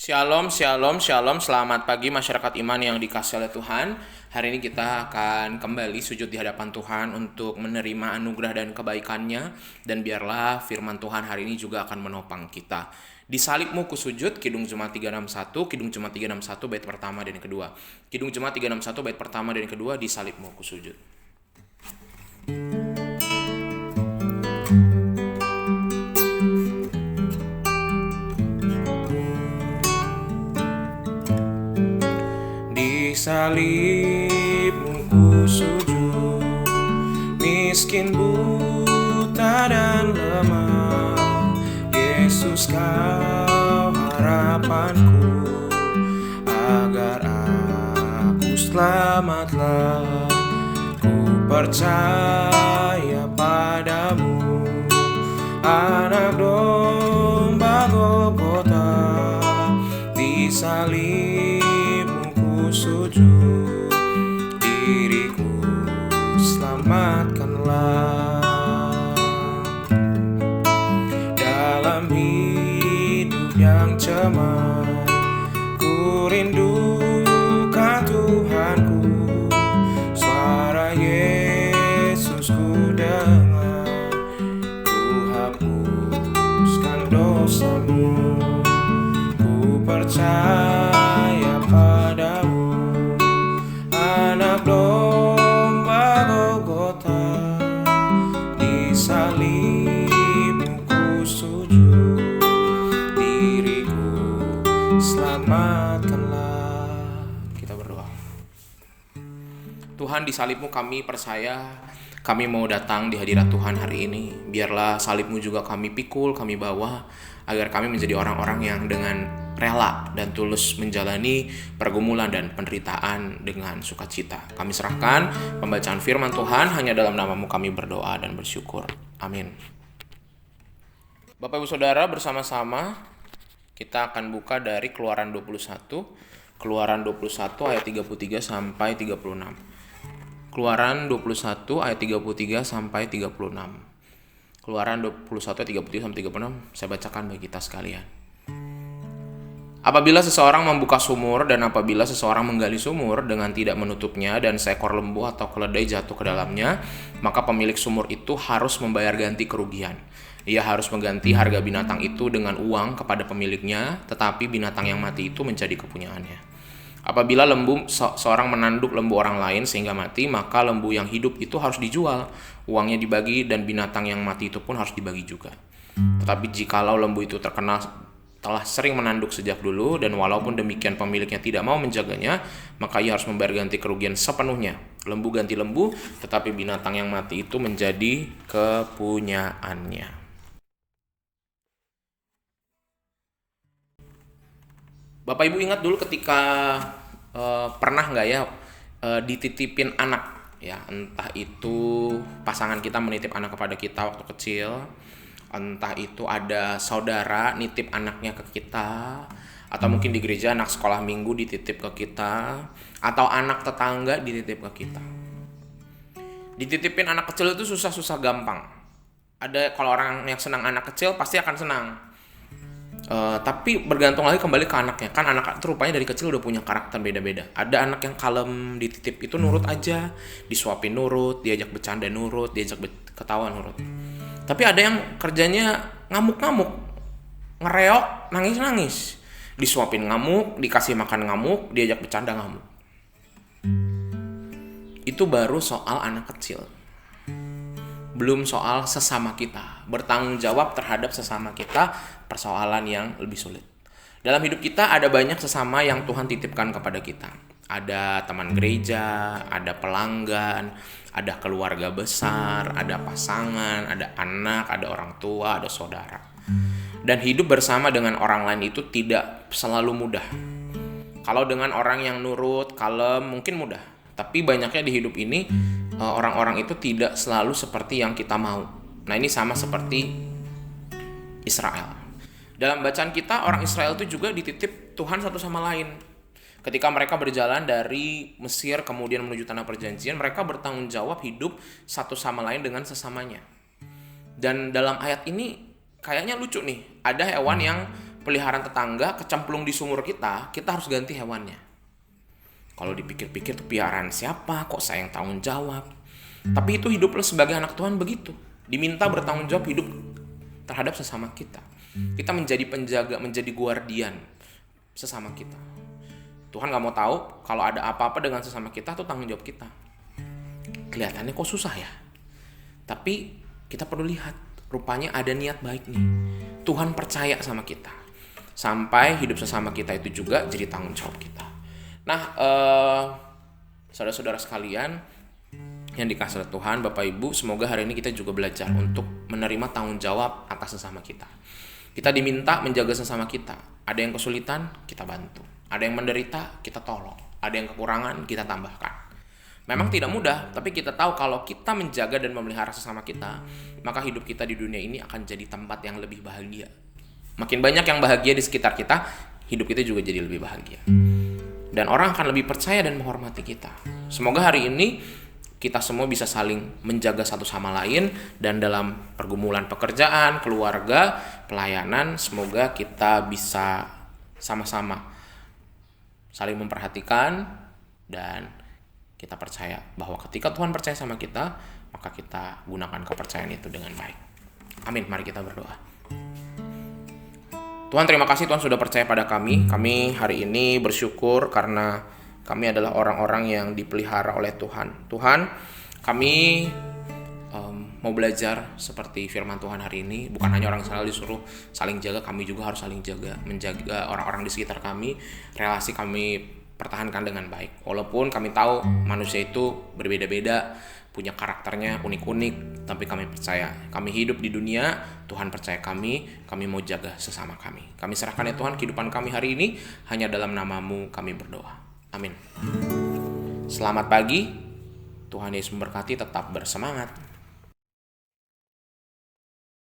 Shalom, shalom, shalom. Selamat pagi masyarakat iman yang dikasihi oleh Tuhan. Hari ini kita akan kembali sujud di hadapan Tuhan untuk menerima anugerah dan kebaikannya. Dan biarlah firman Tuhan hari ini juga akan menopang kita. Di salibmu ku sujud, Kidung Jemaat 361, Kidung Jemaat 361 bait pertama dan yang kedua. Kidung Jemaat 361 bait pertama dan yang kedua, di salibmu ku sujud. Di salibmu ku sujud, miskin, buta dan lemah. Yesus kau harapanku, agar aku selamatlah. Ku percaya padamu, anak domba Golgota. Di salibmu ku sujud, diriku selamatkanlah. Dalam hidup yang cemas, ku rindukan Tuhanku. Suara Yesus ku dengar, ku hapuskan dosamu. Ku percaya padamu, anak domba Golgota. Di salibmu ku sujud, diriku selamatkanlah. Kita berdoa. Tuhan, di salibmu kami percaya, kami mau datang di hadirat Tuhan hari ini. Biarlah salibmu juga kami pikul, kami bawa, agar kami menjadi orang-orang yang dengan rela dan tulus menjalani pergumulan dan penderitaan dengan sukacita. Kami serahkan pembacaan firman Tuhan, hanya dalam namamu kami berdoa dan bersyukur. Amin. Bapak Ibu Saudara, bersama-sama kita akan buka dari Keluaran 21. Keluaran 21 ayat 33 sampai 36. Keluaran 21 ayat 33 sampai 36. Keluaran 21 ayat 33 sampai 36. Saya bacakan bagi kita sekalian. Apabila seseorang membuka sumur dan apabila seseorang menggali sumur dengan tidak menutupnya dan seekor lembu atau keledai jatuh ke dalamnya, maka pemilik sumur itu harus membayar ganti kerugian. Ia harus mengganti harga binatang itu dengan uang kepada pemiliknya, tetapi binatang yang mati itu menjadi kepunyaannya. Apabila seorang menanduk lembu orang lain sehingga mati, maka lembu yang hidup itu harus dijual, uangnya dibagi, dan binatang yang mati itu pun harus dibagi juga. Tetapi jikalau lembu itu telah sering menanduk sejak dulu, dan walaupun demikian pemiliknya tidak mau menjaganya, maka ia harus membayar ganti kerugian sepenuhnya. Lembu ganti lembu, tetapi binatang yang mati itu menjadi kepunyaannya. Bapak Ibu ingat dulu ketika pernah nggak ya dititipin anak, ya, entah itu pasangan kita menitip anak kepada kita waktu kecil, entah itu ada saudara nitip anaknya ke kita, atau mungkin di gereja anak sekolah minggu dititip ke kita, atau anak tetangga dititip ke kita. Dititipin anak kecil itu susah-susah gampang. Ada, kalau orang yang senang anak kecil pasti akan senang. Tapi bergantung lagi kembali ke anaknya. Kan anak itu rupanya dari kecil udah punya karakter beda-beda. Ada anak yang kalem, dititip itu nurut aja, disuapin nurut, diajak bercanda nurut, diajak ketawa nurut. Tapi ada yang kerjanya ngamuk-ngamuk, ngereok, nangis-nangis, disuapin ngamuk, dikasih makan ngamuk, diajak bercanda ngamuk. Itu baru soal anak kecil, belum soal sesama kita. Bertanggung jawab terhadap sesama kita persoalan yang lebih sulit. Dalam hidup kita ada banyak sesama yang Tuhan titipkan kepada kita. Ada teman gereja, ada pelanggan, ada keluarga besar, ada pasangan, ada anak, ada orang tua, ada saudara. Dan hidup bersama dengan orang lain itu tidak selalu mudah. Kalau dengan orang yang nurut, kalem, mungkin mudah. Tapi banyaknya di hidup ini orang-orang itu tidak selalu seperti yang kita mau. Nah, ini sama seperti Israel. Dalam bacaan kita, orang Israel itu juga dititip Tuhan satu sama lain. Ketika mereka berjalan dari Mesir kemudian menuju tanah perjanjian, mereka bertanggung jawab hidup satu sama lain dengan sesamanya. Dan dalam ayat ini kayaknya lucu nih, ada hewan yang peliharaan tetangga kecemplung di sumur kita harus ganti hewannya. Kalau dipikir-pikir tuh peliharaan siapa, kok saya yang tanggung jawab. Tapi itu hidup sebagai anak Tuhan begitu. Diminta bertanggung jawab hidup terhadap sesama kita. Kita menjadi penjaga, menjadi guardian sesama kita. Tuhan gak mau tahu kalau ada apa-apa dengan sesama kita tuh tanggung jawab kita. Kelihatannya kok susah ya. Tapi kita perlu lihat, rupanya ada niat baik nih. Tuhan percaya sama kita. Sampai hidup sesama kita itu juga jadi tanggung jawab kita. Nah, saudara-saudara sekalian yang dikasihi Tuhan, Bapak Ibu, semoga hari ini kita juga belajar untuk menerima tanggung jawab atas sesama kita. Kita diminta menjaga sesama kita. Ada yang kesulitan, kita bantu. Ada yang menderita, kita tolong. Ada yang kekurangan, kita tambahkan. Memang tidak mudah, tapi kita tahu kalau kita menjaga dan memelihara sesama kita, maka hidup kita di dunia ini akan jadi tempat yang lebih bahagia. Makin banyak yang bahagia di sekitar kita, hidup kita juga jadi lebih bahagia. Dan orang akan lebih percaya dan menghormati kita. Semoga hari ini kita semua bisa saling menjaga satu sama lain, dan dalam pergumulan pekerjaan, keluarga, pelayanan, semoga kita bisa sama-sama saling memperhatikan, dan kita percaya bahwa ketika Tuhan percaya sama kita, maka kita gunakan kepercayaan itu dengan baik. Amin. Mari kita berdoa. Tuhan, terima kasih Tuhan sudah percaya pada kami. Kami hari ini bersyukur karena kami adalah orang-orang yang dipelihara oleh Tuhan. Tuhan, kami mau belajar seperti firman Tuhan hari ini. Bukan hanya orang salah disuruh saling jaga, kami juga harus saling jaga, menjaga orang-orang di sekitar kami, relasi kami pertahankan dengan baik. Walaupun kami tahu manusia itu berbeda-beda, punya karakternya unik-unik, tapi kami percaya kami hidup di dunia, Tuhan percaya kami mau jaga sesama kami. Kami serahkan ya Tuhan kehidupan kami hari ini, hanya dalam nama-Mu kami berdoa. Amin. Selamat pagi, Tuhan Yesus memberkati, tetap bersemangat.